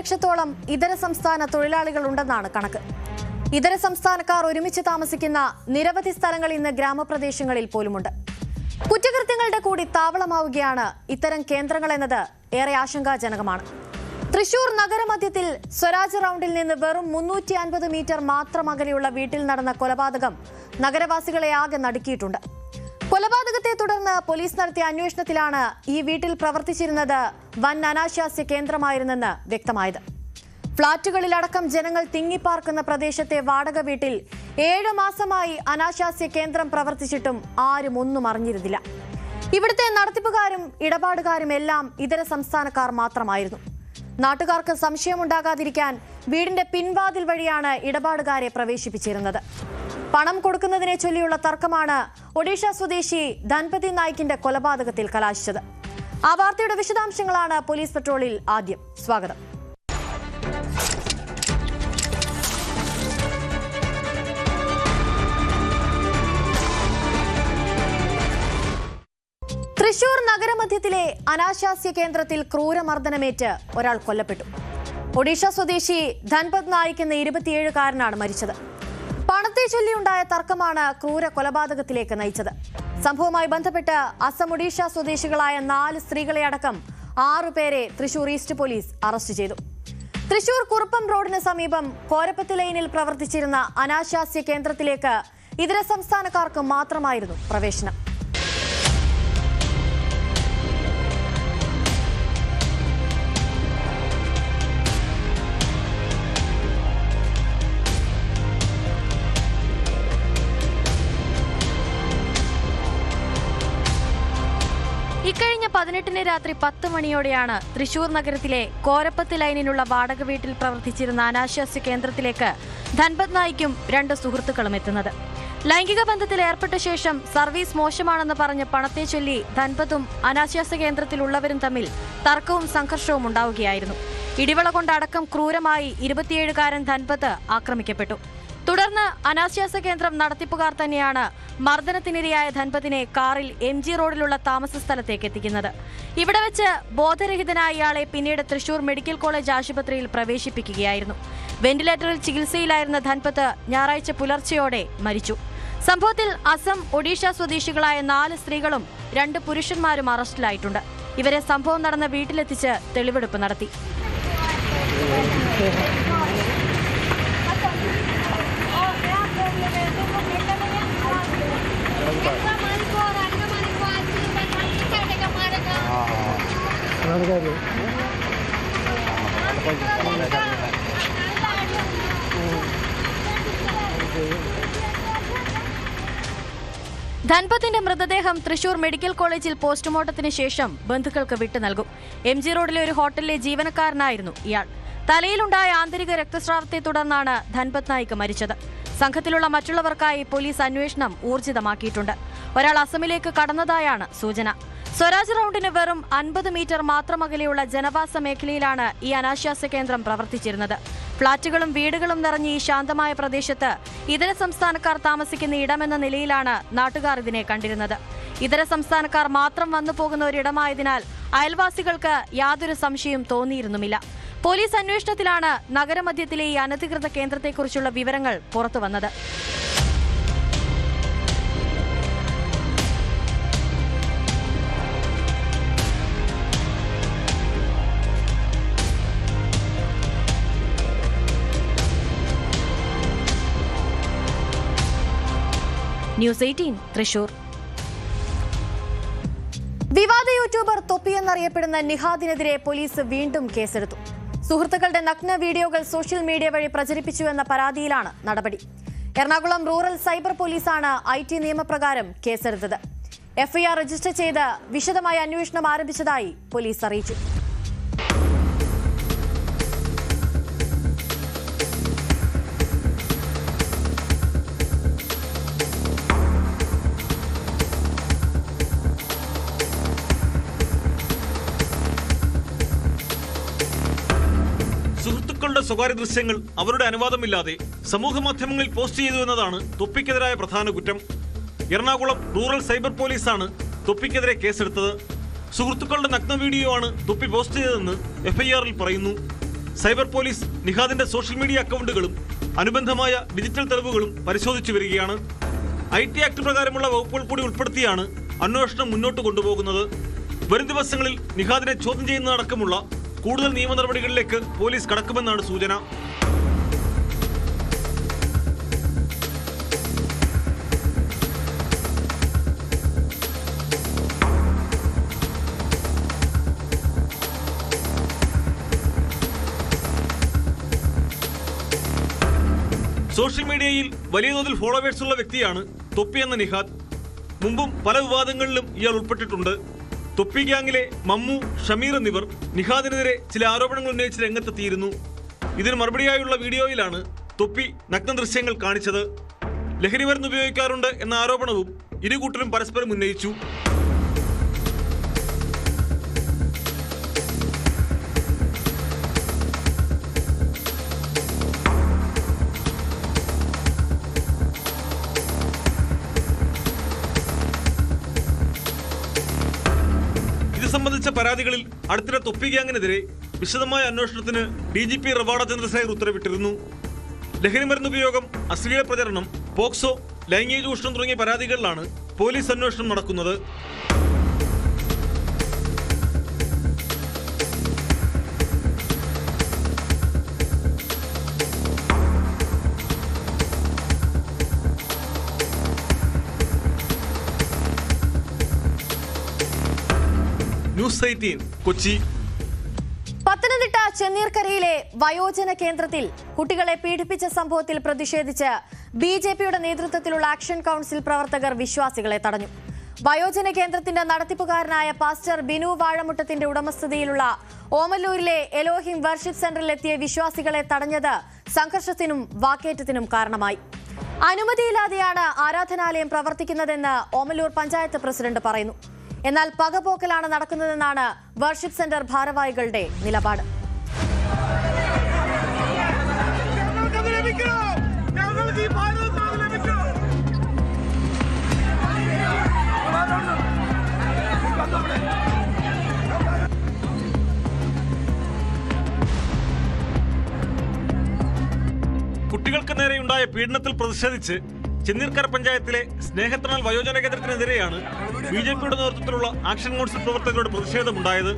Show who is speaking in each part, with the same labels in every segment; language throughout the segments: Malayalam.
Speaker 1: ലക്ഷത്തോളം ഇതര സംസ്ഥാന തൊഴിലാളികളുണ്ടെന്നാണ് കണക്ക്. ഇതര സംസ്ഥാനക്കാർ ഒരുമിച്ച് താമസിക്കുന്ന നിരവധി സ്ഥലങ്ങൾ ഇന്ന് ഗ്രാമപ്രദേശങ്ങളിൽ പോലുമുണ്ട്. കുറ്റകൃത്യങ്ങളുടെ കൂടി താവളമാവുകയാണ് ഇത്തരം കേന്ദ്രങ്ങൾ എന്നത് ഏറെ ആശങ്കാജനകമാണ്. തൃശൂർ നഗരമധ്യത്തിൽ സ്വരാജ് റൌണ്ടിൽ നിന്ന് വെറും 350 മീറ്റർ മാത്രം അകലെയുള്ള വീട്ടിൽ നടന്ന കൊലപാതകം നഗരവാസികളെ ആകെ നടുക്കിയിട്ടുണ്ട്. കൊലപാതകത്തെ തുടർന്ന് പോലീസ് നടത്തിയ അന്വേഷണത്തിലാണ് ഈ വീട്ടിൽ പ്രവർത്തിച്ചിരുന്നത് വൻ അനാശാസ്യ കേന്ദ്രമായിരുന്നെന്ന് വ്യക്തമായത്. ഫ്ളാറ്റുകളിലടക്കം ജനങ്ങൾ തിങ്ങിപ്പാർക്കുന്ന പ്രദേശത്തെ വാടക വീട്ടിൽ 7 മാസമായി അനാശാസ്യ കേന്ദ്രം പ്രവർത്തിച്ചിട്ടും ആരും ഒന്നും അറിഞ്ഞിരുന്നില്ല. ഇവിടുത്തെ നടത്തിപ്പുകാരും ഇടപാടുകാരും എല്ലാം ഇതര സംസ്ഥാനക്കാർ മാത്രമായിരുന്നു. നാട്ടുകാർക്ക് സംശയമുണ്ടാകാതിരിക്കാൻ വീടിന്റെ പിൻവാതിൽ വഴിയാണ് ഇടപാടുകാരെ പ്രവേശിപ്പിച്ചിരുന്നത്. പണം കൊടുക്കുന്നതിനെ ചൊല്ലിയുള്ള തർക്കമാണ് ഒഡീഷ സ്വദേശി ധൻപതി നായിക്കിന്റെ കൊലപാതകത്തിൽ കലാശിച്ചത്. ആ വാർത്തയുടെ വിശദാംശങ്ങളാണ് പോലീസ് പെട്രോളിൽ ആദ്യം. സ്വാഗതം. തൃശൂർ നഗരമധ്യത്തിലെ അനാശാസ്യ കേന്ദ്രത്തിൽ ക്രൂരമർദ്ദനമേറ്റ് ഒരാൾ കൊല്ലപ്പെട്ടു. ഒഡീഷ സ്വദേശി ധൻപത് നായിക് എന്ന 27-കാരനാണ് മരിച്ചത്. പണത്തെ ചൊല്ലിയുണ്ടായ തർക്കമാണ് ക്രൂര കൊലപാതകത്തിലേക്ക് നയിച്ചത്. സംഭവവുമായി ബന്ധപ്പെട്ട് അസം ഒഡീഷ സ്വദേശികളായ 4 സ്ത്രീകളെ അടക്കം 6 പേരെ തൃശൂർ ഈസ്റ്റ് പോലീസ് അറസ്റ്റ് ചെയ്തു. തൃശൂർ കുറുപ്പം റോഡിന് സമീപം കോരപ്പത്ത് ലൈനിൽ പ്രവർത്തിച്ചിരുന്ന അനാശാസ്യ കേന്ദ്രത്തിലേക്ക് ഇതര സംസ്ഥാനക്കാർക്ക് മാത്രമായിരുന്നു പ്രവേശനം. ഇക്കഴിഞ്ഞ 18-ന് രാത്രി 10 മണിയോടെയാണ് തൃശൂർ നഗരത്തിലെ കോരപ്പത്ത് ലൈനിനുള്ള വാടക വീട്ടിൽ പ്രവർത്തിച്ചിരുന്ന അനാശാസ്യ കേന്ദ്രത്തിലേക്ക് ധൻപത് നായിക്കും 2 സുഹൃത്തുക്കളും എത്തുന്നത്. ലൈംഗിക ബന്ധത്തിൽ ഏർപ്പെട്ട ശേഷം സർവീസ് മോശമാണെന്ന് പറഞ്ഞ് പണത്തെ ചൊല്ലി ധൻപതും അനാശാസ്യ കേന്ദ്രത്തിലുള്ളവരും തമ്മിൽ തർക്കവും സംഘർഷവും ഉണ്ടാവുകയായിരുന്നു. ഇടിവള കൊണ്ടടക്കം ക്രൂരമായി 27-കാരൻ ധൻപത് ആക്രമിക്കപ്പെട്ടു. തുടർന്ന് അനാശാസ്യ കേന്ദ്രം നടത്തിപ്പുകാർ തന്നെയാണ് മർദ്ദനത്തിനിരയായ ധൻപതിനെ കാറിൽ MG റോഡിലുള്ള താമസ സ്ഥലത്തേക്ക് എത്തിക്കുന്നത്. ഇവിടെ വെച്ച് ബോധരഹിതനായ ഇയാളെ പിന്നീട് തൃശൂർ മെഡിക്കൽ കോളേജ് ആശുപത്രിയിൽ പ്രവേശിപ്പിക്കുകയായിരുന്നു. വെന്റിലേറ്ററിൽ ചികിത്സയിലായിരുന്ന ധൻപത് ഞായറാഴ്ച പുലർച്ചെയോടെ മരിച്ചു. സംഭവത്തിൽ അസം ഒഡീഷ സ്വദേശികളായ 4 സ്ത്രീകളും 2 പുരുഷന്മാരും അറസ്റ്റിലായിട്ടുണ്ട്. ഇവരെ സംഭവം നടന്ന വീട്ടിലെത്തിച്ച് തെളിവെടുപ്പ് നടത്തി. ധൻപത്തിന്റെ മൃതദേഹം തൃശൂർ മെഡിക്കൽ കോളേജിൽ പോസ്റ്റ്മോർട്ടത്തിന് ശേഷം ബന്ധുക്കൾക്ക് വിട്ടു നൽകും. MG റോഡിലെ ഒരു ഹോട്ടലിലെ ജീവനക്കാരനായിരുന്നു ഇയാൾ. തലയിലുണ്ടായ ആന്തരിക രക്തസ്രാവത്തെ തുടർന്നാണ് ധൻപത് നായിക് മരിച്ചത്. സംഘത്തിലുള്ള മറ്റുള്ളവർക്കായി പോലീസ് അന്വേഷണം ഊർജിതമാക്കിയിട്ടുണ്ട്. ഒരാൾ അസമിലേക്ക് കടന്നതായാണ് സൂചന. സ്വരാജ് റൌണ്ടിന് വെറും 50 മീറ്റർ മാത്രം അകലെയുള്ള ജനവാസ മേഖലയിലാണ് ഈ അനാശാസ്യ കേന്ദ്രം പ്രവർത്തിച്ചിരുന്നത്. ഫ്ളാറ്റുകളും വീടുകളും നിറഞ്ഞ ഈ ശാന്തമായ പ്രദേശത്ത് ഇതര സംസ്ഥാനക്കാർ താമസിക്കുന്ന ഇടമെന്ന നിലയിലാണ് നാട്ടുകാർ ഇതിനെ കണ്ടിരുന്നത്. ഇതര സംസ്ഥാനക്കാർ മാത്രം വന്നു പോകുന്ന ഒരിടമായതിനാൽ അയൽവാസികൾക്ക് യാതൊരു സംശയവും തോന്നിയിരുന്നുമില്ല. പോലീസ് അന്വേഷണത്തിലാണ് നഗരമധ്യത്തിലെ ഈ അനധികൃത കേന്ദ്രത്തെക്കുറിച്ചുള്ള വിവരങ്ങൾ പുറത്തുവന്നത്. ന്യൂസ് 18 തൃശൂർ. വിവാദ യൂട്യൂബർ തൊപ്പി എന്നറിയപ്പെടുന്ന നിഹാദിനെതിരെ പോലീസ് വീണ്ടും കേസെടുത്തു. സുഹൃത്തുക്കളുടെ നഗ്ന വീഡിയോകൾ സോഷ്യൽ മീഡിയ വഴി പ്രചരിപ്പിച്ചുവെന്ന പരാതിയിലാണ് നടപടി. എറണാകുളം റൂറൽ സൈബർ പോലീസാണ് IT നിയമപ്രകാരം കേസെടുത്തത്. FIR രജിസ്റ്റർ ചെയ്ത് വിശദമായ അന്വേഷണം ആരംഭിച്ചതായി പോലീസ് അറിയിച്ചു.
Speaker 2: സുഹൃത്തുക്കളുടെ സ്വകാര്യ ദൃശ്യങ്ങൾ അവരുടെ അനുവാദമില്ലാതെ സമൂഹ മാധ്യമങ്ങളിൽ പോസ്റ്റ് ചെയ്തു എന്നതാണ് തൊപ്പിക്കെതിരായ പ്രധാന കുറ്റം. എറണാകുളം റൂറൽ സൈബർ പോലീസാണ് തൊപ്പിക്കെതിരെ കേസെടുത്തത്. സുഹൃത്തുക്കളുടെ നഗ്ന വീഡിയോ ആണ് തൊപ്പി പോസ്റ്റ് ചെയ്തതെന്ന് FIRൽ പറയുന്നു. സൈബർ പോലീസ് നിഹാദിന്റെ സോഷ്യൽ മീഡിയ അക്കൗണ്ടുകളും അനുബന്ധമായ ഡിജിറ്റൽ തെളിവുകളും പരിശോധിച്ചു വരികയാണ്. IT ആക്ട് പ്രകാരമുള്ള വകുപ്പുകൾ കൂടി ഉൾപ്പെടുത്തിയാണ് അന്വേഷണം മുന്നോട്ട് കൊണ്ടുപോകുന്നത്. വരും ദിവസങ്ങളിൽ നിഹാദിനെ ചോദ്യം ചെയ്യുന്നതടക്കമുള്ള കൂടുതൽ നിയമ നടപടികളിലേക്ക് പോലീസ് കടക്കുമെന്നാണ് സൂചന. സോഷ്യൽ മീഡിയയിൽ വലിയ തോതിൽ ഫോളോവേഴ്സുള്ള വ്യക്തിയാണ് തൊപ്പി എന്ന നിഹാദ്. മുമ്പും പല വിവാദങ്ങളിലും ഇയാൾ ഉൾപ്പെട്ടിട്ടുണ്ട്. തൊപ്പി ഗ്യാങ്ങിലെ മമ്മു, ഷമീർ എന്നിവർ നിഹാദിനെതിരെ ചില ആരോപണങ്ങൾ ഉന്നയിച്ച് രംഗത്തെത്തിയിരുന്നു. ഇതിന് മറുപടിയായുള്ള വീഡിയോയിലാണ് തൊപ്പി നഗ്ന ദൃശ്യങ്ങൾ കാണിച്ചത്. ലഹരി മരുന്ന് ഉപയോഗിക്കാറുണ്ട് എന്ന ആരോപണവും ഇരുകൂട്ടരും പരസ്പരം ഉന്നയിച്ചു. സംബന്ധിച്ച പരാതികളിൽ അടുത്തിടെ തൊപ്പി ഗ്യാങ്ങിനെതിരെ വിശദമായ അന്വേഷണത്തിന് DGP റവാഡ ചന്ദ്രശേഖർ ഉത്തരവിട്ടിരുന്നു. ലഹരി മരുന്ന് ഉപയോഗം, അശ്ലീല പ്രചരണം, പോക്സോ, ലൈംഗിക ചൂഷണം തുടങ്ങിയ പരാതികളിലാണ് പോലീസ് അന്വേഷണം നടക്കുന്നത്. ന്യൂസ് 18 കൊച്ചി.
Speaker 1: പത്തനംതിട്ട ചെന്നീർക്കരയിലെ വയോജന കേന്ദ്രത്തിൽ കുട്ടികളെ പീഡിപ്പിച്ച സംഭവത്തിൽ പ്രതിഷേധിച്ച് BJPയുടെ നേതൃത്വത്തിലുള്ള ആക്ഷൻ കൗൺസിൽ പ്രവർത്തകർ വിശ്വാസികളെ തടഞ്ഞു. വയോജന കേന്ദ്രത്തിന്റെ നടത്തിപ്പുകാരനായ പാസ്റ്റർ ബിനു വാഴമുട്ടത്തിന്റെ ഉടമസ്ഥതയിലുള്ള ഓമല്ലൂരിലെ എലോഹിം വർഷിപ്പ് സെന്ററിലെത്തിയ വിശ്വാസികളെ തടഞ്ഞത് സംഘർഷത്തിനും വാക്കേറ്റത്തിനും കാരണമായി. അനുമതിയില്ലാതെയാണ് ആരാധനാലയം പ്രവർത്തിക്കുന്നതെന്ന് ഓമല്ലൂർ പഞ്ചായത്ത് പ്രസിഡന്റ് പറയുന്നു. എന്നാൽ പകപോക്കലാണ് നടക്കുന്നതെന്നാണ് വർഷിപ്പ് സെന്റർ ഭാരവാഹികളുടെ നിലപാട്.
Speaker 2: കുട്ടികൾക്ക് നേരെയുണ്ടായ പീഡനത്തിൽ പ്രതിഷേധിച്ച് ചെന്നീർക്കര പഞ്ചായത്തിലെ സ്നേഹത്തണൽ വയോജന കേന്ദ്രത്തിനെതിരെയാണ് BJPയുടെ നേതൃത്വത്തിലുള്ള ആക്ഷൻ കൗൺസിൽ പ്രവർത്തകരുടെ പ്രതിഷേധമുണ്ടായത്.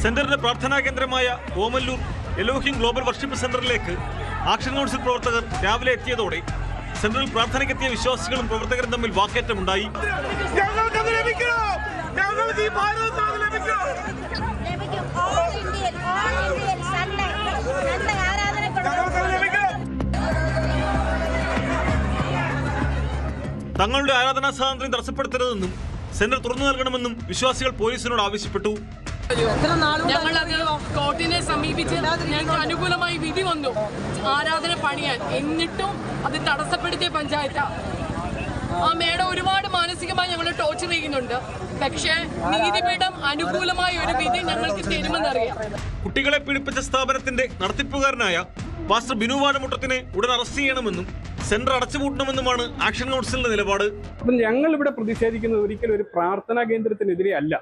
Speaker 2: സെന്ററിന്റെ പ്രാർത്ഥനാ കേന്ദ്രമായ ഓമല്ലൂർ എലോഹിം ഗ്ലോബൽ വർഷിപ്പ് സെന്ററിലേക്ക് ആക്ഷൻ കൗൺസിൽ പ്രവർത്തകർ രാവിലെ എത്തിയതോടെ സെന്ററിൽ പ്രാർത്ഥനയ്ക്കെത്തിയ വിശ്വാസികളും പ്രവർത്തകരും തമ്മിൽ വാക്കേറ്റമുണ്ടായി. തങ്ങളുടെ ആരാധനാ സ്വാതന്ത്ര്യം തടസ്സപ്പെടുത്തരുതെന്നും സെന്റർ തുറന്നു നൽകണമെന്നും വിശ്വാസികൾ പോലീസിനോട് ആവശ്യപ്പെട്ടു.
Speaker 3: ഞങ്ങളത് കോർട്ടിനെ സമീപിച്ച് ഞങ്ങൾക്ക് അനുകൂലമായി വിധി വന്നു ആരാധന പണിയാൻ. എന്നിട്ടും അത് തടസ്സപ്പെടുത്തിയ പഞ്ചായത്താണ്. ആ മേഡം ഒരുപാട് മാനസികമായി ഞങ്ങൾ ടോർച്ചർ ചെയ്യുന്നുണ്ട്. പക്ഷേ നീതിപീഠം അനുകൂലമായ ഒരു വിധി ഞങ്ങൾക്ക് തരുമെന്നറിയാം.
Speaker 2: കുട്ടികളെ പീഡിപ്പിച്ച സ്ഥാപനത്തിന്റെ നടത്തിപ്പുകാരനായ പാസ്റ്റർ ബിനു വാഴമുട്ടത്തിനെ ഉടൻ അറസ്റ്റ് ചെയ്യണമെന്നും സെന്റർ അടച്ചുപൂട്ടണമെന്നുമാണ് ആക്ഷൻ കൗൺസിലിന്റെ നിലപാട്.
Speaker 4: അപ്പം ഞങ്ങൾ ഇവിടെ പ്രതിഷേധിക്കുന്നത് ഒരിക്കലും ഒരു പ്രാർത്ഥനാ കേന്ദ്രത്തിനെതിരെ അല്ല.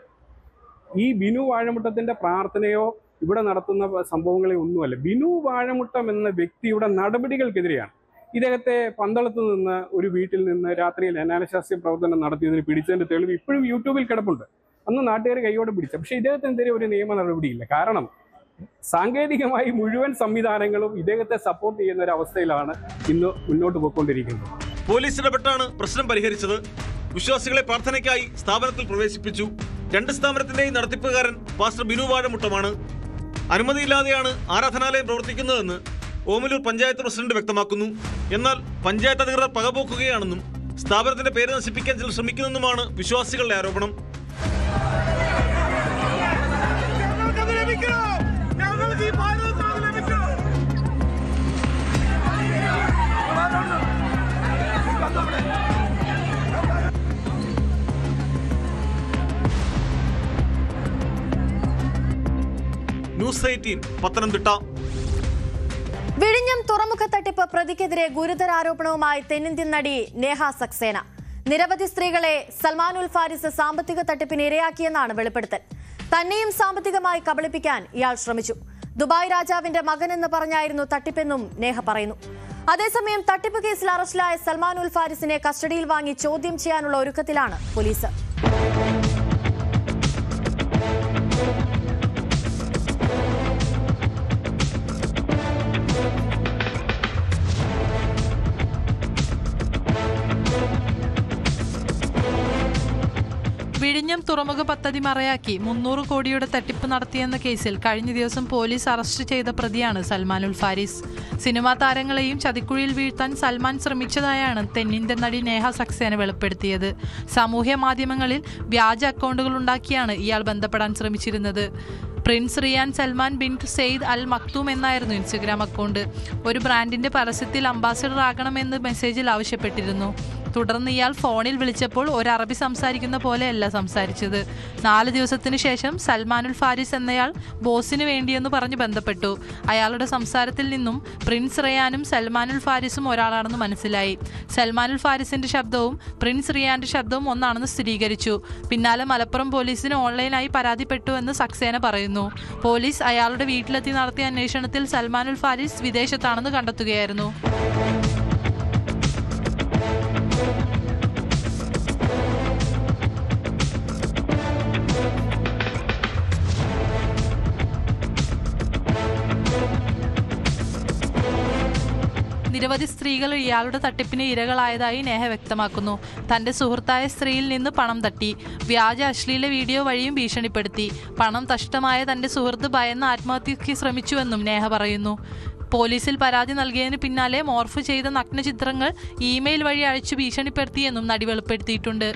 Speaker 4: ഈ ബിനു വാഴമുട്ടത്തിന്റെ പ്രാർത്ഥനയോ ഇവിടെ നടത്തുന്ന സംഭവങ്ങളെ ഒന്നുമല്ല. ബിനു വാഴമുട്ടം എന്ന വ്യക്തിയുടെ നടപടികൾക്കെതിരെയാണ്. ഇദ്ദേഹത്തെ പന്തളത്ത് നിന്ന് ഒരു വീട്ടിൽ നിന്ന് രാത്രിയിൽ അനാശാസ്യ പ്രവർത്തനം നടത്തിയതിന് പിടിച്ചതിന്റെ തെളിവ് ഇപ്പോഴും യൂട്യൂബിൽ കിടപ്പുണ്ട്. അന്ന് നാട്ടുകാർ കൈയോടെ പിടിച്ച. പക്ഷേ ഇദ്ദേഹത്തിനെതിരെ ഒരു നിയമ നടപടിയില്ല. കാരണം സാങ്കേതികമായി മുഴുവൻ സംവിധാനങ്ങളും ഇദ്ദേഹത്തെ സപ്പോർട്ട് ചെയ്യുന്ന ഒരു അവസ്ഥയിലാണ് ഇന്ന് മുന്നോട്ട് പോയിക്കൊണ്ടിരിക്കുന്നത്.
Speaker 2: പോലീസ് ഇടപെട്ടാണ് പ്രശ്നം പരിഹരിച്ചത്. വിശ്വാസികളെ പ്രാർത്ഥനയ്ക്കായി സ്ഥാപനത്തിൽ പ്രവേശിപ്പിച്ചു. രണ്ട് സ്ഥാപനത്തിന്റെയും നടത്തിപ്പുകാരൻ പാസ്റ്റർ ബിനു വാഴമുട്ടമാണ്. അനുമതിയില്ലാതെയാണ് ആരാധനാലയം പ്രവർത്തിക്കുന്നതെന്ന് ഓമല്ലൂർ പഞ്ചായത്ത് പ്രസിഡന്റ് വ്യക്തമാക്കുന്നു. എന്നാൽ പഞ്ചായത്ത് അധികൃതർ പകപോക്കുകയാണെന്നും സ്ഥാപനത്തിന്റെ പേര് നശിപ്പിക്കാൻ ചിലർ ശ്രമിക്കുന്നെന്നുമാണ് വിശ്വാസികളുടെ ആരോപണം. ന്യൂസ് 18 പത്തനംതിട്ട.
Speaker 1: വിഴിഞ്ഞം തുറമുഖ തട്ടിപ്പ് പ്രതിക്കെതിരെ ഗുരുതര ആരോപണവുമായി തെന്നിന്ത്യൻ നടി നേഹ സക്സേന. നിരവധി സ്ത്രീകളെ സൽമാനുൽ ഫാരിസ് സാമ്പത്തിക തട്ടിപ്പിന് ഇരയാക്കിയെന്നാണ് വെളിപ്പെടുത്തൽ. തന്നെയും സാമ്പത്തികമായി കബളിപ്പിക്കാൻ ഇയാൾ ശ്രമിച്ചു. ദുബായ് രാജാവിന്റെ മകനെന്ന് പറഞ്ഞായിരുന്നു തട്ടിപ്പെന്നും നേഹ പറയുന്നു. അതേസമയം തട്ടിപ്പ് കേസിൽ അറസ്റ്റിലായ സൽമാൻ ഉൽ ഫാരിസിനെ കസ്റ്റഡിയിൽ വാങ്ങി ചോദ്യം ചെയ്യാനുള്ള ഒരുക്കത്തിലാണ് പോലീസ്.
Speaker 5: വിഴിഞ്ഞം തുറമുഖ പദ്ധതി മറയാക്കി 300 കോടിയുടെ തട്ടിപ്പ് നടത്തിയെന്ന കേസിൽ കഴിഞ്ഞ ദിവസം പോലീസ് അറസ്റ്റ് ചെയ്ത പ്രതിയാണ് സൽമാൻ ഉൽ ഫാരിസ്. സിനിമാ താരങ്ങളെയും ചതിക്കുഴിയിൽ വീഴ്ത്താൻ സൽമാൻ ശ്രമിച്ചതായാണ് തെന്നിന്ത്യൻ നടി നേഹ സക്സേന വെളിപ്പെടുത്തിയത്. സാമൂഹ്യ മാധ്യമങ്ങളിൽ വ്യാജ അക്കൗണ്ടുകൾ ഉണ്ടാക്കിയാണ് ഇയാൾ ബന്ധപ്പെടാൻ ശ്രമിച്ചിരുന്നത്. Prince Riyan Salman bin Saeed al Maktoum എന്നായിരുന്നു ഇൻസ്റ്റഗ്രാം അക്കൗണ്ട്. ഒരു ബ്രാൻഡിന്റെ പരസ്യത്തിൽ അംബാസിഡർ ആകണമെന്ന് മെസ്സേജിൽ ആവശ്യപ്പെട്ടിരുന്നു. തുടർന്ന് ഇയാൾ ഫോണിൽ വിളിച്ചപ്പോൾ ഒരു അറബി സംസാരിക്കുന്ന പോലെയല്ല സംസാരിച്ചത്. 4 ദിവസത്തിനു ശേഷം സൽമാനുൽ ഫാരിസ് എന്നയാൾ ബോസിന് വേണ്ടിയെന്ന് പറഞ്ഞ് ബന്ധപ്പെട്ടു. അയാളുടെ സംസാരത്തിൽ നിന്നും പ്രിൻസ് റിയാനും സൽമാനുൽ ഫാരിസും ഒരാളാണെന്ന് മനസ്സിലായി. സൽമാനുൽ ഫാരിസിന്റെ ശബ്ദവും പ്രിൻസ് റിയാന്റെ ശബ്ദവും ഒന്നാണെന്ന് സ്ഥിരീകരിച്ചു. പിന്നാലെ മലപ്പുറം പോലീസിന് ഓൺലൈനായി പരാതിപ്പെട്ടുവെന്ന് സക്സേന പറയുന്നു. പോലീസ് അയാളുടെ വീട്ടിലെത്തി നടത്തിയ അന്വേഷണത്തിൽ സൽമാനുൽ ഫാരിസ് വിദേശത്താണെന്ന് കണ്ടെത്തുകയായിരുന്നു. നിരവധി സ്ത്രീകൾ ഇയാളുടെ തട്ടിപ്പിന് ഇരകളായതായി നേഹ വ്യക്തമാക്കുന്നു. തന്റെ സുഹൃത്തായ സ്ത്രീയിൽ നിന്ന് പണം തട്ടി, വ്യാജ അശ്ലീല വീഡിയോ വഴിയും ഭീഷണിപ്പെടുത്തി. പണം നഷ്ടമായ തന്റെ സുഹൃത്ത് ഭയന്ന് ആത്മഹത്യയ്ക്ക് ശ്രമിച്ചുവെന്നും നേഹ പറയുന്നു. പോലീസിൽ പരാതി നൽകിയതിന് പിന്നാലെ മോർഫ് ചെയ്ത നഗ്നചിത്രങ്ങൾ ഇമെയിൽ വഴി അയച്ചു ഭീഷണിപ്പെടുത്തിയെന്നും നടി വെളിപ്പെടുത്തിയിട്ടുണ്ട്.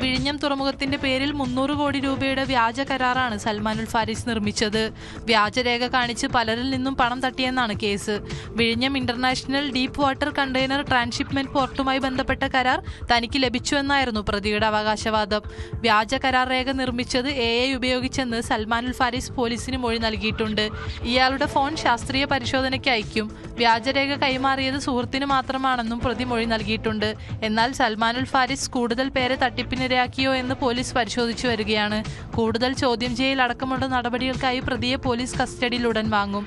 Speaker 5: വിഴിഞ്ഞം തുറമുഖത്തിന്റെ പേരിൽ 300 കോടി രൂപയുടെ വ്യാജ കരാറാണ് സൽമാൻ ഉൽ ഫാരിസ് നിർമ്മിച്ചത്. വ്യാജരേഖ കാണിച്ച് പലരിൽ നിന്നും പണം തട്ടിയെന്നാണ് കേസ്. വിഴിഞ്ഞം international deep water container transshipment പോർട്ടുമായി ബന്ധപ്പെട്ട കരാർ തനിക്ക് ലഭിച്ചുവെന്നായിരുന്നു പ്രതിയുടെ അവകാശവാദം. വ്യാജ കരാർ രേഖ നിർമ്മിച്ചത് AI ഉപയോഗിച്ചെന്ന് സൽമാൻ ഉൽ ഫാരിസ് പോലീസിന് മൊഴി നൽകിയിട്ടുണ്ട്. ഇയാളുടെ ഫോൺ ശാസ്ത്രീയ പരിശോധനയ്ക്ക് അയക്കും. വ്യാജരേഖ കൈമാറിയത് സുഹൃത്തിന് മാത്രമാണെന്നും പ്രതി മൊഴി നൽകിയിട്ടുണ്ട്. എന്നാൽ സൽമാൻ ഉൽ ഫാരിസ് കൂടുതൽ പേരെ തട്ടിപ്പിനിരയാക്കിയോ എന്ന് പോലീസ് പരിശോധിച്ചു വരികയാണ്. കൂടുതൽ ചോദ്യം ചെയ്യൽ അടക്കമുള്ള നടപടികൾക്കായി പ്രതിയെ പോലീസ് കസ്റ്റഡിയിൽ ഉടൻ വാങ്ങും.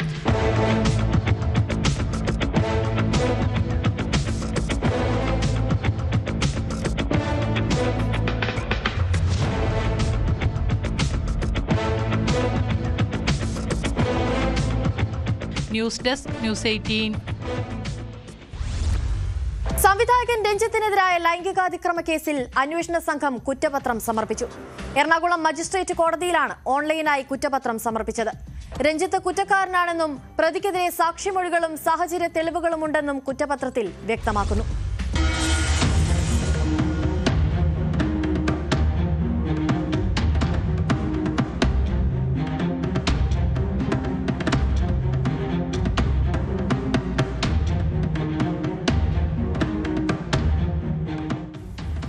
Speaker 5: News desk news 18.
Speaker 1: സംവിധായകൻ രഞ്ജിത്തിനെതിരായ ലൈംഗികാതിക്രമ കേസിൽ അന്വേഷണ സംഘം കുറ്റപത്രം സമർപ്പിച്ചു. എറണാകുളം മജിസ്ട്രേറ്റ് കോടതിയിലാണ് ഓൺലൈനായി കുറ്റപത്രം സമർപ്പിച്ചത്. രഞ്ജിത്ത് കുറ്റക്കാരനാണെന്നും പ്രതിക്കെതിരെ സാക്ഷിമൊഴികളും സാഹചര്യ തെളിവുകളുമുണ്ടെന്നും കുറ്റപത്രത്തിൽ വ്യക്തമാക്കുന്നു.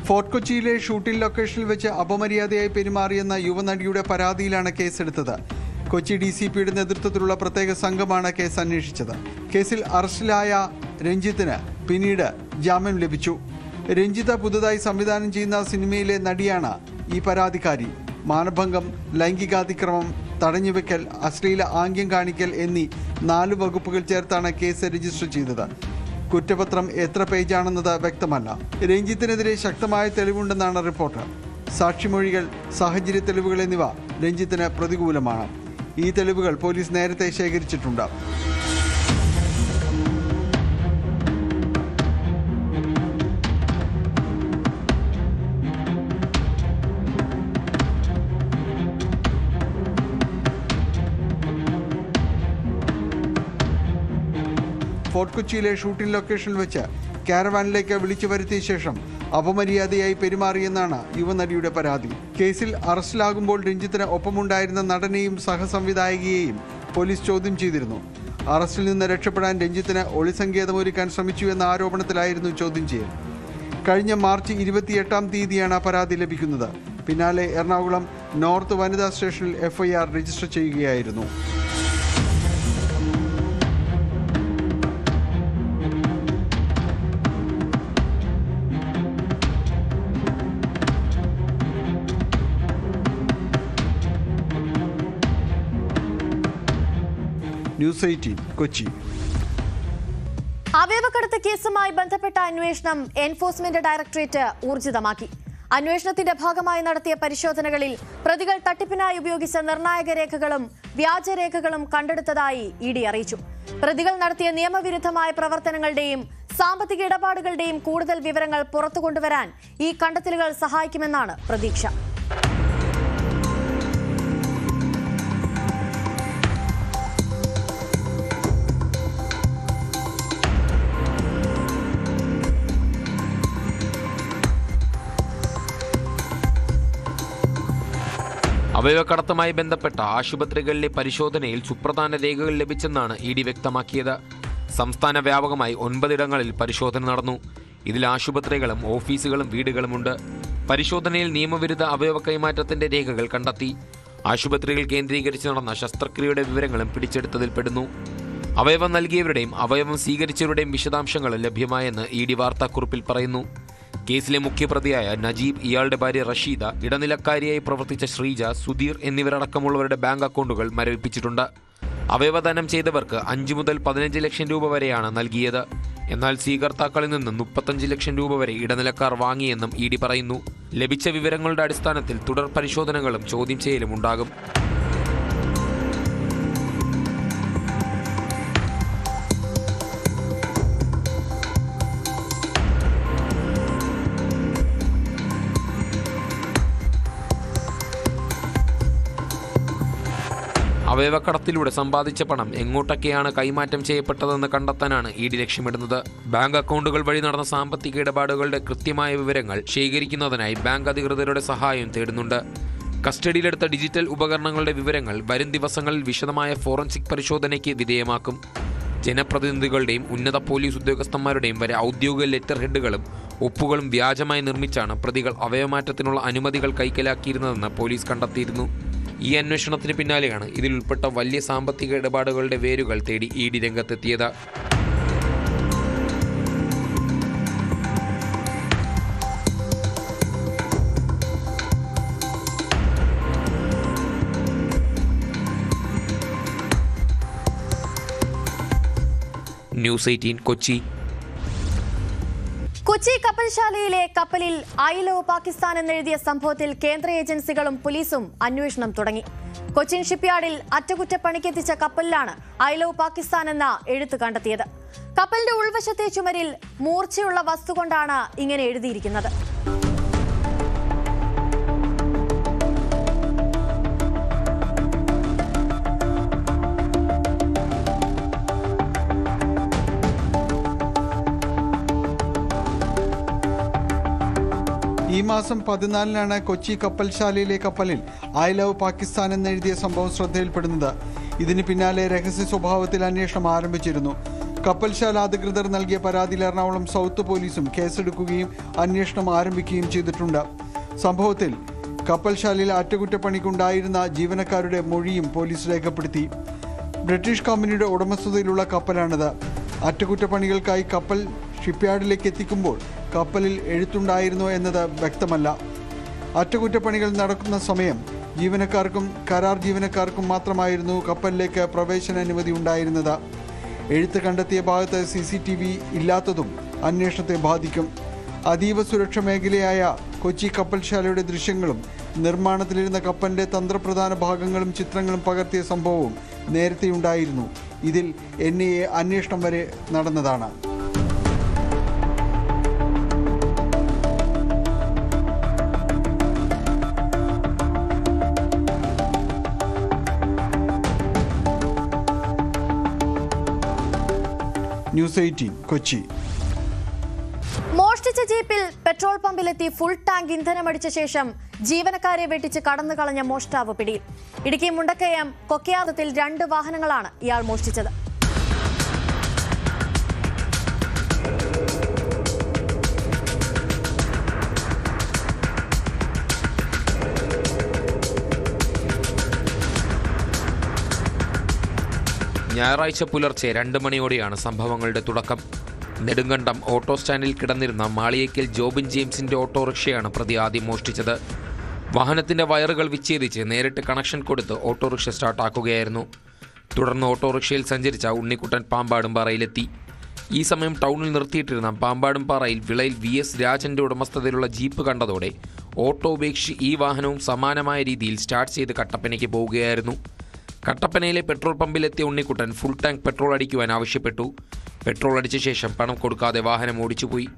Speaker 6: ഫോർട്ട് കൊച്ചിയിലെ ഷൂട്ടിംഗ് ലൊക്കേഷനിൽ വെച്ച് അപമര്യാദയായി പെരുമാറിയെന്ന യുവനടിയുടെ പരാതിയിലാണ് കേസെടുത്തത്. കൊച്ചി DCPയുടെ നേതൃത്വത്തിലുള്ള പ്രത്യേക സംഘമാണ് കേസ് അന്വേഷിച്ചത്. കേസിൽ അറസ്റ്റിലായ രഞ്ജിത്തിന് പിന്നീട് ജാമ്യം ലഭിച്ചു. രഞ്ജിത്ത് പുതുതായി സംവിധാനം ചെയ്യുന്ന സിനിമയിലെ നടിയാണ് ഈ പരാതിക്കാരി. മാനഭംഗം, ലൈംഗികാതിക്രമം, തടഞ്ഞുവെക്കൽ, അശ്ലീല ആംഗ്യം കാണിക്കൽ എന്നീ 4 വകുപ്പുകൾ ചേർത്താണ് കേസ് രജിസ്റ്റർ ചെയ്തത്. കുറ്റപത്രം എത്ര പേജാണെന്നത് വ്യക്തമല്ല. രഞ്ജിത്തിനെതിരെ ശക്തമായ തെളിവുണ്ടെന്നാണ് റിപ്പോർട്ട്. സാക്ഷിമൊഴികൾ, സാഹചര്യ തെളിവുകൾ എന്നിവ രഞ്ജിത്തിന് പ്രതികൂലമാണ്. ഈ തെളിവുകൾ പോലീസ് നേരത്തെ ശേഖരിച്ചിട്ടുണ്ട്. ഫോർട്ട് കൊച്ചിയിലെ ഷൂട്ടിംഗ് ലൊക്കേഷനിൽ വെച്ച് കാരവാനിലേക്ക് വിളിച്ചു വരുത്തിയ ശേഷം അപമര്യാദയായി പെരുമാറിയെന്നാണ് യുവനടിയുടെ പരാതി. കേസിൽ അറസ്റ്റിലാകുമ്പോൾ രഞ്ജിത്തിന് ഒപ്പമുണ്ടായിരുന്ന നടനെയും സഹസംവിധായകയെയും പോലീസ് ചോദ്യം ചെയ്തിരുന്നു. അറസ്റ്റിൽ നിന്ന് രക്ഷപ്പെടാൻ രഞ്ജിത്തിന് ഒളിസങ്കേതമൊരുക്കാൻ ശ്രമിച്ചു എന്ന ആരോപണത്തിലായിരുന്നു ചോദ്യം ചെയ്യൽ. കഴിഞ്ഞ മാർച്ച് 28-ാം തീയതിയാണ് പരാതി ലഭിക്കുന്നത്. പിന്നാലെ എറണാകുളം നോർത്ത് വനിതാ സ്റ്റേഷനിൽ FIR രജിസ്റ്റർ ചെയ്യുകയായിരുന്നു. ന്യൂസ് 18 കൊച്ചി.
Speaker 1: അവയവക്കടത്ത് കേസുമായി ബന്ധപ്പെട്ട അന്വേഷണം എൻഫോഴ്സ്മെന്റ് ഡയറക്ടറേറ്റ് ഊർജിതമാക്കി. അന്വേഷണത്തിന്റെ ഭാഗമായി നടത്തിയ പരിശോധനകളിൽ പ്രതികൾ തട്ടിപ്പിനായി ഉപയോഗിച്ച നിർണായക രേഖകളും വ്യാജരേഖകളും കണ്ടെടുത്തതായി ഇ ഡി അറിയിച്ചു. പ്രതികൾ നടത്തിയ നിയമവിരുദ്ധമായ പ്രവർത്തനങ്ങളുടെയും സാമ്പത്തിക ഇടപാടുകളുടെയും കൂടുതൽ വിവരങ്ങൾ പുറത്തുകൊണ്ടുവരാൻ ഈ കണ്ടെത്തലുകൾ സഹായിക്കുമെന്നാണ് പ്രതീക്ഷ.
Speaker 7: അവയവക്കടത്തുമായി ബന്ധപ്പെട്ട ആശുപത്രികളിലെ പരിശോധനയിൽ സുപ്രധാന രേഖകൾ ലഭിച്ചെന്നാണ് ഇ ഡി വ്യക്തമാക്കിയത്. സംസ്ഥാന വ്യാപകമായി 9 ഇടങ്ങളിൽ പരിശോധന നടന്നു. ഇതിൽ ആശുപത്രികളും ഓഫീസുകളും വീടുകളുമുണ്ട്. പരിശോധനയിൽ നിയമവിരുദ്ധ അവയവ കൈമാറ്റത്തിന്റെ രേഖകൾ കണ്ടെത്തി. ആശുപത്രികൾ കേന്ദ്രീകരിച്ച് നടന്ന ശസ്ത്രക്രിയയുടെ വിവരങ്ങളും പിടിച്ചെടുത്തതിൽപ്പെടുന്നു. അവയവം നൽകിയവരുടെയും അവയവം സ്വീകരിച്ചവരുടെയും വിശദാംശങ്ങളും ലഭ്യമായെന്ന് ഇ ഡി വാർത്താക്കുറിപ്പിൽ പറയുന്നു. കേസിലെ മുഖ്യപ്രതിയായ നജീബ്, ഇയാളുടെ ഭാര്യ റഷീദ, ഇടനിലക്കാരിയായി പ്രവർത്തിച്ച ശ്രീജ, സുധീർ എന്നിവരടക്കമുള്ളവരുടെ ബാങ്ക് അക്കൗണ്ടുകൾ മരവിപ്പിച്ചിട്ടുണ്ട്. അവയവദാനം ചെയ്തവർക്ക് 5 മുതൽ 15 ലക്ഷം രൂപ വരെയാണ് നൽകിയത്. എന്നാൽ സ്വീകർത്താക്കളിൽ നിന്ന് 35 ലക്ഷം രൂപ വരെ ഇടനിലക്കാർ വാങ്ങിയെന്നും ഇ ഡി പറയുന്നു. ലഭിച്ച വിവരങ്ങളുടെ അടിസ്ഥാനത്തിൽ തുടർ പരിശോധനകളും ചോദ്യം ചെയ്യലും ഉണ്ടാകും. അവയവക്കടത്തിലൂടെ സമ്പാദിച്ച പണം എങ്ങോട്ടൊക്കെയാണ് കൈമാറ്റം ചെയ്യപ്പെട്ടതെന്ന് കണ്ടെത്താനാണ് ഇ ഡി ലക്ഷ്യമിടുന്നത്. ബാങ്ക് അക്കൗണ്ടുകൾ വഴി നടന്ന സാമ്പത്തിക ഇടപാടുകളുടെ കൃത്യമായ വിവരങ്ങൾ ശേഖരിക്കുന്നതിനായി ബാങ്ക് അധികൃതരുടെ സഹായം തേടുന്നുണ്ട്. കസ്റ്റഡിയിലെടുത്ത ഡിജിറ്റൽ ഉപകരണങ്ങളുടെ വിവരങ്ങൾ വരും ദിവസങ്ങളിൽ വിശദമായ ഫോറൻസിക് പരിശോധനയ്ക്ക് വിധേയമാക്കും. ജനപ്രതിനിധികളുടെയും ഉന്നത പോലീസ് ഉദ്യോഗസ്ഥന്മാരുടെയും വരെ ഔദ്യോഗിക ലെറ്റർ ഹെഡുകളും ഒപ്പുകളും വ്യാജമായി നിർമ്മിച്ചാണ് പ്രതികൾ അവയവമാറ്റത്തിനുള്ള അനുമതികൾ കൈക്കലാക്കിയിരുന്നതെന്ന് പോലീസ് കണ്ടെത്തിയിരുന്നു. ഈ അന്വേഷണത്തിന് പിന്നാലെയാണ് ഇതിൽ ഉൾപ്പെട്ട വലിയ സാമ്പത്തിക ഇടപാടുകളുടെ വേരുകൾ തേടി ഇ ഡി രംഗത്തെത്തിയത്. ന്യൂസ് 18 കൊച്ചി.
Speaker 1: കൊച്ചി കപ്പൽശാലയിലെ കപ്പലിൽ ഐ ലവ് പാകിസ്ഥാൻ എന്നെഴുതിയ സംഭവത്തിൽ കേന്ദ്ര ഏജൻസികളും പോലീസും അന്വേഷണം തുടങ്ങി. കൊച്ചിൻ ഷിപ്പ്യാർഡിൽ അറ്റകുറ്റപ്പണിക്കെത്തിച്ച കപ്പലിലാണ് ഐ ലവ് പാകിസ്ഥാൻ എന്ന എഴുത്ത് കണ്ടെത്തിയത്. കപ്പലിന്റെ ഉൾവശത്തെ ചുമരിൽ മൂർച്ചയുള്ള വസ്തു കൊണ്ടാണ് ഇങ്ങനെ എഴുതിയിരിക്കുന്നത്.
Speaker 6: ഈ മാസം 14-നാണ് കൊച്ചി കപ്പൽശാലയിലെ കപ്പലിൽ ഐ ലവ് പാകിസ്ഥാൻ എന്നെഴുതിയ സംഭവം ശ്രദ്ധയിൽപ്പെടുന്നത്. ഇതിന് പിന്നാലെ രഹസ്യ സ്വഭാവത്തിൽ അന്വേഷണം ആരംഭിച്ചിരുന്നു. കപ്പൽശാല അധികൃതർ നൽകിയ പരാതിയിൽ എറണാകുളം സൗത്ത് പോലീസും കേസെടുക്കുകയും അന്വേഷണം ആരംഭിക്കുകയും ചെയ്തിട്ടുണ്ട്. സംഭവത്തിൽ കപ്പൽശാലയിൽ അറ്റകുറ്റപ്പണിക്കുണ്ടായിരുന്ന ജീവനക്കാരുടെ മൊഴിയും പോലീസ് രേഖപ്പെടുത്തി. ബ്രിട്ടീഷ് കമ്പനിയുടെ ഉടമസ്ഥതയിലുള്ള കപ്പലാണിത്. അറ്റകുറ്റപ്പണികൾക്കായി കപ്പൽ ഷിപ്പ്യാർഡിലേക്ക് എത്തിക്കുമ്പോൾ കപ്പലിൽ എഴുത്തുണ്ടായിരുന്നോ എന്നത് വ്യക്തമല്ല. അറ്റകുറ്റപ്പണികൾ നടക്കുന്ന സമയം ജീവനക്കാർക്കും കരാർ ജീവനക്കാർക്കും മാത്രമായിരുന്നു കപ്പലിലേക്ക് പ്രവേശനാനുമതി ഉണ്ടായിരുന്നത്. എഴുത്ത് കണ്ടെത്തിയ ഭാഗത്ത് CCTV ഇല്ലാത്തതും അന്വേഷണത്തെ ബാധിക്കും. അതീവ സുരക്ഷ മേഖലയായ കൊച്ചി കപ്പൽശാലയുടെ ദൃശ്യങ്ങളും നിർമ്മാണത്തിലിരുന്ന കപ്പലിൻ്റെ തന്ത്രപ്രധാന ഭാഗങ്ങളും ചിത്രങ്ങളും പകർത്തിയ സംഭവവും നേരത്തെയുണ്ടായിരുന്നു. ഇതിൽ NIA അന്വേഷണം വരെ നടന്നതാണ്. ന്യൂസ് 18 കൊച്ചി.
Speaker 1: മോഷ്ടിച്ച ജീപ്പിൽ പെട്രോൾ പമ്പിലെത്തി ഫുൾ ടാങ്ക് ഇന്ധനമടിച്ച ശേഷം ജീവനക്കാരെ വെട്ടിച്ച് കടന്നു കളഞ്ഞ മോഷ്ടാവ് പിടിയിൽ. ഇടുക്കി മുണ്ടക്കയം കൊക്കയാതത്തിൽ 2 വാഹനങ്ങളാണ് ഇയാൾ മോഷ്ടിച്ചത്.
Speaker 7: ഞായറാഴ്ച പുലർച്ചെ 2 മണിയോടെയാണ് സംഭവങ്ങളുടെ തുടക്കം. നെടുങ്കണ്ടം ഓട്ടോ സ്റ്റാൻഡിൽ കിടന്നിരുന്ന മാളിയേക്കൽ ജോബിൻ ജെയിംസിന്റെ ഓട്ടോറിക്ഷയാണ് പ്രതി ആദ്യം മോഷ്ടിച്ചത്. വാഹനത്തിന്റെ വയറുകൾ വിച്ഛേദിച്ച് നേരിട്ട് കണക്ഷൻ കൊടുത്ത് ഓട്ടോറിക്ഷ സ്റ്റാർട്ടാക്കുകയായിരുന്നു. തുടർന്ന് ഓട്ടോറിക്ഷയിൽ സഞ്ചരിച്ച ഉണ്ണിക്കുട്ടൻ പാമ്പാടുംപാറയിലെത്തി. ഈ സമയം ടൗണിൽ നിർത്തിയിട്ടിരുന്ന പാമ്പാടുംപാറയിൽ വിളയിൽ VS രാജന്റെ ഉടമസ്ഥതയിലുള്ള ജീപ്പ് കണ്ടതോടെ ഓട്ടോ ഉപേക്ഷിച്ച് ഈ വാഹനവും സമാനമായ രീതിയിൽ സ്റ്റാർട്ട് ചെയ്ത് കട്ടപ്പനയ്ക്ക് പോവുകയായിരുന്നു. കട്ടപ്പനയിലെ പെട്രോൾ പമ്പിലെത്തിയ ഉണ്ണിക്കുട്ടൻ ഫുൾ ടാങ്ക് പെട്രോൾ അടിക്കുവാൻ ആവശ്യപ്പെട്ടു. പെട്രോൾ അടിച്ച ശേഷം പണം കൊടുക്കാതെ വാഹനം ഓടിച്ചുപോയി.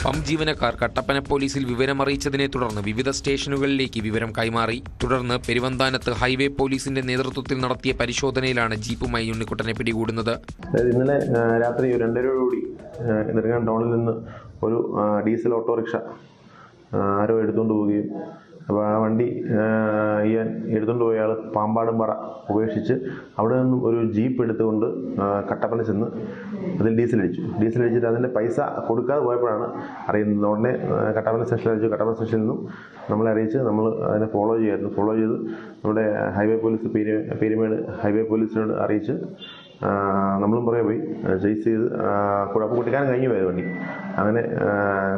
Speaker 7: പമ്പ് ജീവനക്കാർ കട്ടപ്പന പോലീസിൽ വിവരമറിയിച്ചതിനെ തുടർന്ന് വിവിധ സ്റ്റേഷനുകളിലേക്ക് വിവരം കൈമാറി. തുടർന്ന് പെരുവന്താനത്ത് ഹൈവേ പോലീസിന്റെ നേതൃത്വത്തിൽ നടത്തിയ പരിശോധനയിലാണ് ജീപ്പുമായി ഉണ്ണിക്കുട്ടനെ പിടികൂടുന്നത്.
Speaker 8: ഇന്നലെ രാത്രി 2:30 നെടുങ്ങാൻ ടൗണിൽ നിന്ന് ഒരു ഡീസൽ ഓട്ടോറിക്ഷ ആരോ എടുത്തുകൊണ്ട് പോവുകയും അപ്പോൾ ആ വണ്ടി എടുത്തുകൊണ്ട് പോയ ആൾ പാമ്പാടുംപാറ ഉപേക്ഷിച്ച് അവിടെ നിന്നും ഒരു ജീപ്പ് എടുത്തുകൊണ്ട് കട്ടപ്പന ചെന്ന് അതിൽ ഡീസലടിച്ചിട്ട് അതിൻ്റെ പൈസ കൊടുക്കാതെ പോയപ്പോഴാണ് അറിയുന്നത്. ഉടനെ കട്ടപ്പന സ്റ്റേഷനിൽ നിന്നും നമ്മളെ അറിയിച്ച് നമ്മൾ അതിനെ ഫോളോ ചെയ്ത് നമ്മുടെ ഹൈവേ പോലീസ് പീരുമേട് ഹൈവേ പോലീസിനോട് അറിയിച്ച് നമ്മളും പുറകെ പോയി ചേസ് ചെയ്ത് അപ്പോൾ കുട്ടിക്കാനം കഴിഞ്ഞു പോയത് വണ്ടി. അങ്ങനെ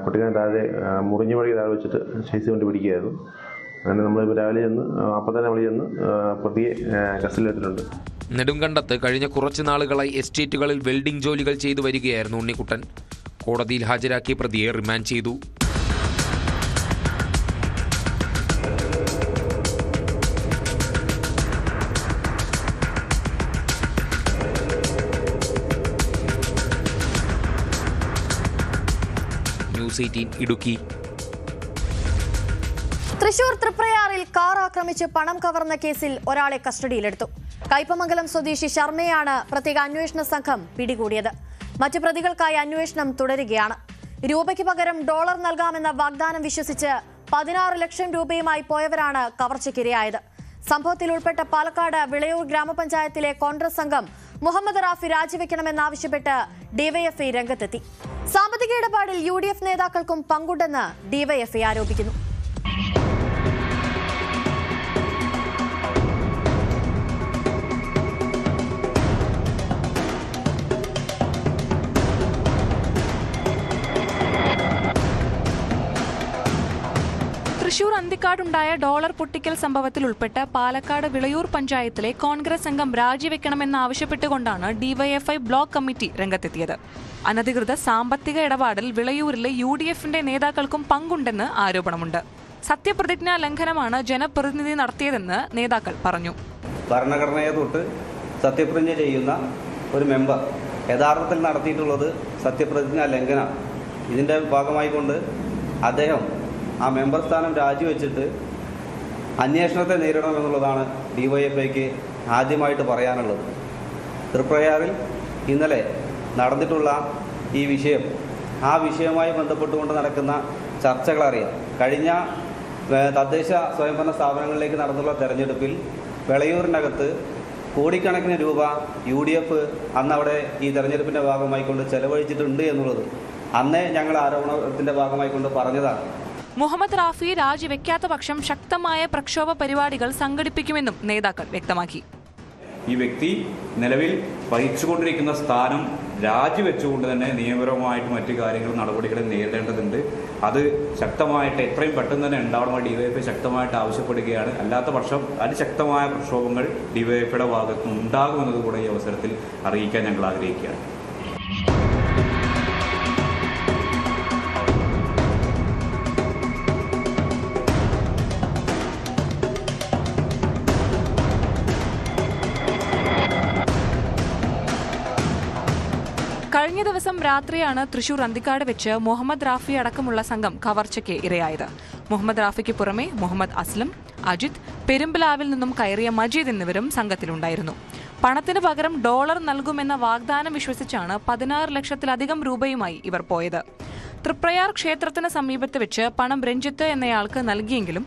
Speaker 8: കുട്ടിക്കാനം താഴെ മുറിഞ്ഞ വഴി താഴെ വെച്ചിട്ട് ചേസ് കൊണ്ട് പിടിക്കുകയായിരുന്നു. അങ്ങനെ നമ്മൾ രാവിലെ ചെന്ന് പ്രതിയെ കസ്റ്റഡിയിലെടുത്തിട്ടുണ്ട്.
Speaker 7: നെടുങ്കണ്ടത്ത് കഴിഞ്ഞ കുറച്ചു നാളുകളായി എസ്റ്റേറ്റുകളിൽ വെൽഡിംഗ് ജോലികൾ ചെയ്തു വരികയായിരുന്നു ഉണ്ണിക്കുട്ടൻ. കോടതിയിൽ ഹാജരാക്കിയ പ്രതിയെ റിമാൻഡ് ചെയ്തു. ന്യൂസ് 18 ഇടുക്കി.
Speaker 1: തൃശൂർ തൃപ്രയാറിൽ കാർ ആക്രമിച്ച് പണം കവർന്ന കേസിൽ ഒരാളെ കസ്റ്റഡിയിലെടുത്തു. കയ്പമംഗലം സ്വദേശി ശർമ്മയാണ് പ്രത്യേക അന്വേഷണ സംഘം പിടികൂടിയത്. മറ്റു പ്രതികൾക്കായി അന്വേഷണം തുടരുകയാണ്. രൂപയ്ക്ക് പകരം ഡോളർ നൽകാമെന്ന വാഗ്ദാനം വിശ്വസിച്ച് 16 ലക്ഷം രൂപയുമായി പോയവരാണ് കവർച്ചയ്ക്കിരയായത്. സംഭവത്തിൽ ഉൾപ്പെട്ട പാലക്കാട് വിളയൂർ ഗ്രാമപഞ്ചായത്തിലെ കോൺഗ്രസ് അംഗം മുഹമ്മദ് റാഫി രാജിവെക്കണമെന്നാവശ്യപ്പെട്ട് ഡിവൈഎഫ്ഐ രംഗത്തെത്തി. സാമ്പത്തിക ഇടപാടിൽ UDF നേതാക്കൾക്കും പങ്കുണ്ടെന്ന് ഡിവൈഎഫ്ഐ ആരോപിക്കുന്നു.
Speaker 9: തൃശൂർ അന്തിക്കാടുണ്ടായ ഡോളർ പൊട്ടിക്കൽ സംഭവത്തിൽ ഉൾപ്പെട്ട പാലക്കാട് വിളയൂർ പഞ്ചായത്തിലെ കോൺഗ്രസ് അംഗം രാജിവെക്കണമെന്നാവശ്യപ്പെട്ടുകൊണ്ടാണ് ഡിവൈഎഫ്ഐ ബ്ലോക്ക് കമ്മിറ്റി രംഗത്തെത്തിയത്. അനധികൃത സാമ്പത്തിക ഇടപാടിൽ വിളയൂരിലെ UDFന്റെ നേതാക്കൾക്കും പങ്കുണ്ടെന്ന് ആരോപണമുണ്ട്. സത്യപ്രതിജ്ഞാ ലംഘനമാണ് ജനപ്രതിനിധി നടത്തിയതെന്ന് നേതാക്കൾ പറഞ്ഞു.
Speaker 10: ഭരണഘടനയെ തൊട്ട് സത്യപ്രതിജ്ഞ ചെയ്യുന്ന ഒരു മെമ്പർ യഥാർത്ഥത്തിൽ നടത്തിയിട്ടുള്ളത് സത്യപ്രതിജ്ഞാ ലംഘനം. ഇതിൻ്റെ ഭാഗമായിക്കൊണ്ട് അദ്ദേഹം ആ മെമ്പർ സ്ഥാനം രാജിവെച്ചിട്ട് അന്വേഷണത്തെ നേരിടണമെന്നുള്ളതാണ് ഡിവൈഎഫ്ഐക്ക് ആദ്യമായിട്ട് പറയാനുള്ളത്. തൃപ്രയാറിൽ ഇന്നലെ നടന്നിട്ടുള്ള ഈ വിഷയം, ആ വിഷയവുമായി ബന്ധപ്പെട്ടുകൊണ്ട് നടക്കുന്ന ചർച്ചകളറിയാം. കഴിഞ്ഞ തദ്ദേശ സ്വയംഭരണ സ്ഥാപനങ്ങളിലേക്ക് നടന്നുള്ള തെരഞ്ഞെടുപ്പിൽ വിളയൂരിനകത്ത് കോടിക്കണക്കിന് രൂപ UDF അന്നവിടെ ഈ തെരഞ്ഞെടുപ്പിൻ്റെ ഭാഗമായിക്കൊണ്ട് ചെലവഴിച്ചിട്ടുണ്ട് എന്നുള്ളത് അന്നേ ഞങ്ങൾ ആരോപണത്തിൻ്റെ ഭാഗമായിക്കൊണ്ട് പറഞ്ഞതാണ്.
Speaker 9: മുഹമ്മദ് റാഫി രാജിവെക്കാത്ത പക്ഷം ശക്തമായ പ്രക്ഷോഭ പരിപാടികൾ സംഘടിപ്പിക്കുമെന്നും നേതാക്കൾ വ്യക്തമാക്കി.
Speaker 11: ഈ വ്യക്തി നിലവിൽ വഹിച്ചുകൊണ്ടിരിക്കുന്ന സ്ഥാനം രാജിവെച്ചുകൊണ്ട് തന്നെ നിയമപരമായിട്ട് മറ്റു കാര്യങ്ങൾ നടപടികളെ നേരിടേണ്ടതുണ്ട്. അത് ശക്തമായിട്ട് എത്രയും പെട്ടെന്ന് തന്നെ ഉണ്ടാവണമെന്ന് ഡിവൈഎഫ്ഐ ശക്തമായിട്ട് ആവശ്യപ്പെടുകയാണ്. അല്ലാത്ത പക്ഷം അതിശക്തമായ പ്രക്ഷോഭങ്ങൾ ഡിവൈഎഫ്ഐയുടെ ഭാഗത്ത് ഉണ്ടാകുമെന്നത് കൂടെ ഈ അവസരത്തിൽ അറിയിക്കാൻ ഞങ്ങൾ ആഗ്രഹിക്കുകയാണ്.
Speaker 9: കഴിഞ്ഞ ദിവസം രാത്രിയാണ് തൃശൂർ അന്തിക്കാട് വെച്ച് മുഹമ്മദ് റാഫി അടക്കമുള്ള സംഘം കവർച്ചയ്ക്ക് ഇരയായത്. മുഹമ്മദ് റാഫിക്ക് പുറമെ മുഹമ്മദ് അസ്ലം, അജിത്, പെരുമ്പലാവിൽ നിന്നും കയറിയ മജീദ് എന്നിവരും സംഘത്തിലുണ്ടായിരുന്നു. പണത്തിന് പകരം ഡോളർ നൽകുമെന്ന വാഗ്ദാനം വിശ്വസിച്ചാണ് 16 ലക്ഷത്തിലധികം രൂപയുമായി ഇവർ പോയത്. തൃപ്രയാർ ക്ഷേത്രത്തിന് സമീപത്ത് വെച്ച് പണം രഞ്ജിത്ത് എന്നയാൾക്ക് നൽകിയെങ്കിലും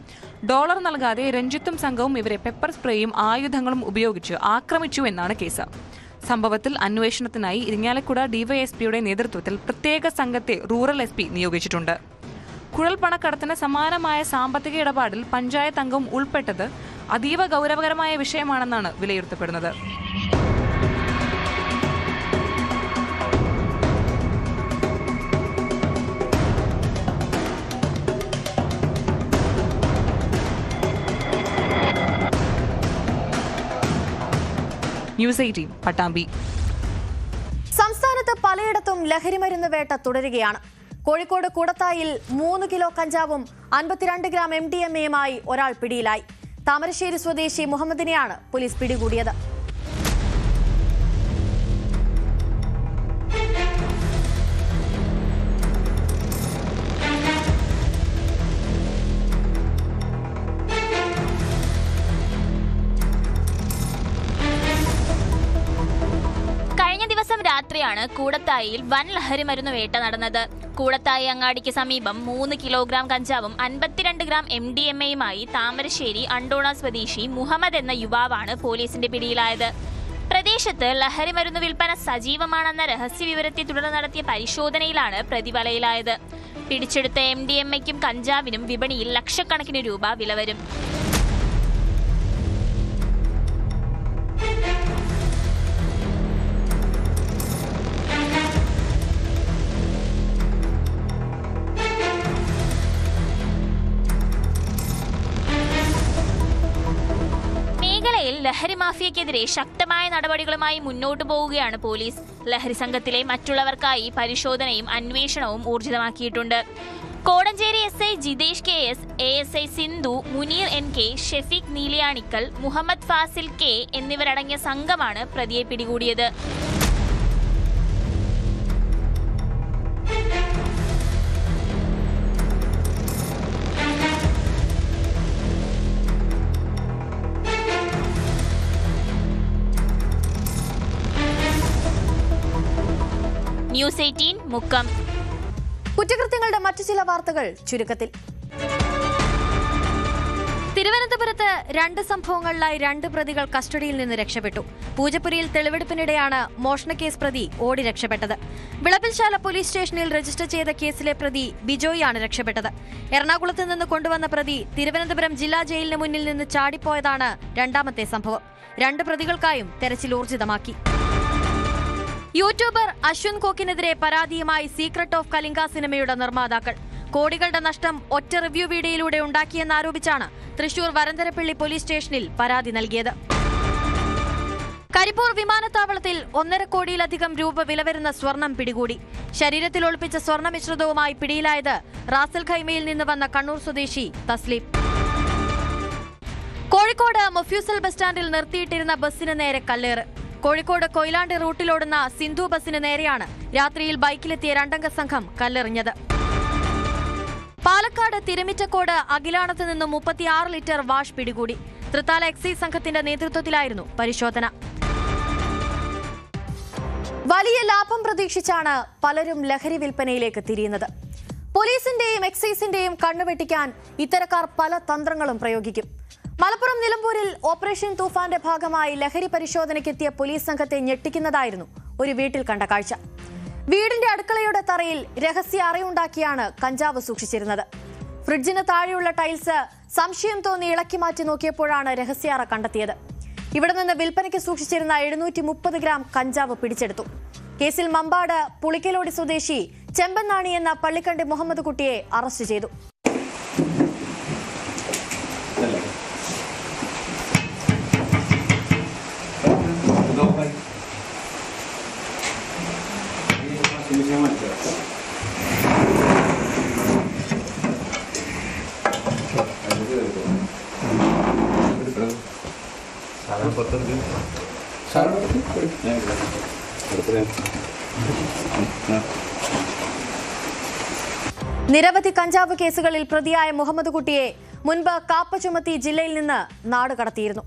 Speaker 9: ഡോളർ നൽകാതെ രഞ്ജിത്തും സംഘവും ഇവരെ പെപ്പർ സ്പ്രേയും ആയുധങ്ങളും ഉപയോഗിച്ച് ആക്രമിച്ചു എന്നാണ് കേസ്. സംഭവത്തിൽ അന്വേഷണത്തിനായി ഇരിങ്ങാലക്കുട ഡിവൈഎസ്പിയുടെ നേതൃത്വത്തിൽ പ്രത്യേക സംഘത്തെ റൂറൽ SP നിയോഗിച്ചിട്ടുണ്ട്. കുഴൽപ്പണക്കടത്തിന് സമാനമായ സാമ്പത്തിക ഇടപാടിൽ പഞ്ചായത്ത് അംഗം ഉൾപ്പെട്ടത് അതീവ ഗൗരവകരമായ വിഷയമാണെന്നാണ് വിലയിരുത്തപ്പെടുന്നത്. ന്യൂസ് 18 പട്ടാമ്പി.
Speaker 1: സംസ്ഥാനത്ത് പലയിടത്തും ലഹരിമരുന്ന് വേട്ട തുടരുകയാണ്. കോഴിക്കോട് കൂടത്തായിൽ 3 കിലോ കഞ്ചാവും 52 ഗ്രാം MDMA-യുമായി ഒരാൾ പിടിയിലായി. താമരശ്ശേരി സ്വദേശി മുഹമ്മദിനെയാണ് പോലീസ് പിടികൂടിയത്.
Speaker 12: രാത്രിയാണ് കൂടത്തായിയിൽ വൻ ലഹരിമരുന്ന് വേട്ട നടന്നത്. കൂടത്തായി അങ്ങാടിക്ക് സമീപം 3 കിലോഗ്രാം കഞ്ചാവും 52 ഗ്രാം MDMA-യുമായി താമരശ്ശേരി അണ്ടോണ സ്വദേശി മുഹമ്മദ് എന്ന യുവാവാണ് പോലീസിന്റെ പിടിയിലായത്. പ്രദേശത്ത് ലഹരിമരുന്ന് വിൽപ്പന സജീവമാണെന്ന രഹസ്യവിവരത്തെ തുടർന്ന് നടത്തിയ പരിശോധനയിലാണ് പ്രതി വലയിലായത്. പിടിച്ചെടുത്ത MDMA-യ്ക്കും കഞ്ചാവിനും വിപണിയിൽ ലക്ഷക്കണക്കിന് രൂപ വില വരും. ലഹരി മാഫിയക്കെതിരെ ശക്തമായ നടപടികളുമായി മുന്നോട്ടു പോവുകയാണ് പോലീസ്. ലഹരി സംഘത്തിലെ മറ്റുള്ളവർക്കായി പരിശോധനയും അന്വേഷണവും ഊർജിതമാക്കിയിട്ടുണ്ട്. Kodanchery SI Jithesh KS, ASI Sindhu, Muneer NK, Shefeeq നീലിയാണിക്കൽ, Muhammad Fazil K എന്നിവരടങ്ങിയ സംഘമാണ് പ്രതിയെ പിടികൂടിയത്. ന്യൂസ് 18 മുക്കം.
Speaker 1: കുറ്റകൃത്യങ്ങളുടെ മറ്റു ചില വാർത്തകൾ ചുരുക്കത്തിൽ. തിരുവനന്തപുരത്ത് 2 സംഭവങ്ങളിലായി 2 പ്രതികൾ കസ്റ്റഡിയിൽ നിന്ന് രക്ഷപ്പെട്ടു. പൂജപ്പുരയിൽ തെളിവെടുപ്പിനിടെയാണ് മോഷണക്കേസ് പ്രതി ഓടി രക്ഷപ്പെട്ടത്. വിളപ്പിൽശാല പോലീസ് സ്റ്റേഷനിൽ രജിസ്റ്റർ ചെയ്ത കേസിലെ പ്രതി ബിജോയാണ് രക്ഷപ്പെട്ടത്. എറണാകുളത്ത് നിന്ന് കൊണ്ടുവന്ന പ്രതി തിരുവനന്തപുരം ജില്ലാ ജയിലിന് മുന്നിൽ നിന്ന് ചാടിപ്പോയതാണ് രണ്ടാമത്തെ സംഭവം. 2 പ്രതികൾക്കായും തെരച്ചിൽ ഊർജിതമാക്കി. യൂട്യൂബർ അശ്വിൻ കോക്കിനെതിരെ പരാതിയുമായി സീക്രട്ട് ഓഫ് കലിംഗ സിനിമയുടെ നിർമ്മാതാക്കൾ. കോടികളുടെ നഷ്ടം ഒറ്റ റിവ്യൂ വീഡിയോയിലൂടെ ഉണ്ടാക്കിയെന്നാരോപിച്ചാണ് തൃശൂർ വരന്തരപ്പള്ളി പോലീസ് സ്റ്റേഷനിൽ പരാതി നൽകിയത്. കരിപ്പൂർ വിമാനത്താവളത്തിൽ 1.5 കോടിയിലധികം രൂപ വില വരുന്ന സ്വർണം പിടികൂടി. ശരീരത്തിൽ ഒളിപ്പിച്ച സ്വർണ്ണ മിശ്രിതവുമായി പിടിയിലായത് റാസൽ ഖൈമയിൽ നിന്ന് വന്ന കണ്ണൂർ സ്വദേശി തസ്ലീം. കോഴിക്കോട് മൊഫ്യൂസൽ ബസ് സ്റ്റാൻഡിൽ നിർത്തിയിട്ടിരുന്ന ബസ്സിന് നേരെ കല്ലേറ്. കോഴിക്കോട് കൊയിലാണ്ടി റൂട്ടിലോടുന്ന സിന്ധു ബസ്സിന് നേരെയാണ് രാത്രിയിൽ ബൈക്കിലെത്തിയ 2 അംഗ സംഘം കല്ലെറിഞ്ഞത്. പാലക്കാട് തിരുമിറ്റക്കോട് അഖിലാണത്ത് നിന്ന് 36 ലിറ്റർ വാഷ് പിടികൂടി. തൃത്താല എക്സൈസ് സംഘത്തിന്റെ നേതൃത്വത്തിലായിരുന്നു പരിശോധന. വലിയ ലാഭം പ്രതീക്ഷിച്ചാണ് പലരും ലഹരി വിൽപ്പനയിലേക്ക് തിരിയുന്നത്. പോലീസിന്റെയും എക്സൈസിന്റെയും കണ്ണുവെട്ടിക്കാൻ ഇത്തരക്കാർ പല തന്ത്രങ്ങളും പ്രയോഗിക്കും. മലപ്പുറം നിലമ്പൂരിൽ ഓപ്പറേഷൻ തൂഫാന്റെ ഭാഗമായി ലഹരി പരിശോധനയ്ക്കെത്തിയ പോലീസ് സംഘത്തെ ഞെട്ടിക്കുന്നതായിരുന്നു ഒരു വീട്ടിൽ കണ്ട കാഴ്ച. വീടിന്റെ അടുക്കളയുടെ തറയിൽ രഹസ്യ അറയുണ്ടാക്കിയാണ് കഞ്ചാവ് സൂക്ഷിച്ചിരുന്നത്. ഫ്രിഡ്ജിന് താഴെയുള്ള ടൈൽസ് സംശയം തോന്നി ഇളക്കി മാറ്റി നോക്കിയപ്പോഴാണ് രഹസ്യ അറ കണ്ടെത്തിയത്. ഇവിടെ നിന്ന് വിൽപ്പനയ്ക്ക് സൂക്ഷിച്ചിരുന്ന 730 ഗ്രാം കഞ്ചാവ് പിടിച്ചെടുത്തു. കേസിൽ മമ്പാട് പുളിക്കലോടി സ്വദേശി ചെമ്പന്നാണി എന്ന പള്ളിക്കണ്ടി മുഹമ്മദ് കുട്ടിയെ അറസ്റ്റ് ചെയ്തു. നിരവധി കഞ്ചാവ് കേസുകളിൽ പ്രതിയായ മുഹമ്മദ് കുട്ടിയെ മുൻപ് കാപ്പ ചുമത്തി ജില്ലയിൽ നിന്ന് നാട് കടത്തിയിരുന്നു.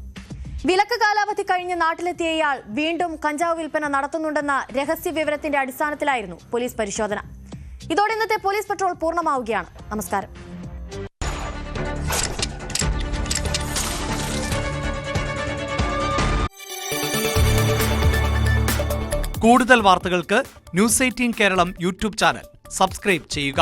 Speaker 1: വിലക്ക് കാലാവധി കഴിഞ്ഞ് നാട്ടിലെത്തിയ ഇയാൾ വീണ്ടും കഞ്ചാവ് വിൽപ്പന നടത്തുന്നുണ്ടെന്ന രഹസ്യ വിവരത്തിന്റെ അടിസ്ഥാനത്തിലായിരുന്നു പോലീസ് പരിശോധന. ഇതോടെ ഇന്നത്തെ പോലീസ് പട്രോൾ പൂർണ്ണമാവുകയാണ്. നമസ്കാരം.
Speaker 13: കൂടുതൽ വാർത്തകൾക്ക് news 18 Keralam YouTube channel subscribe ചെയ്യുക.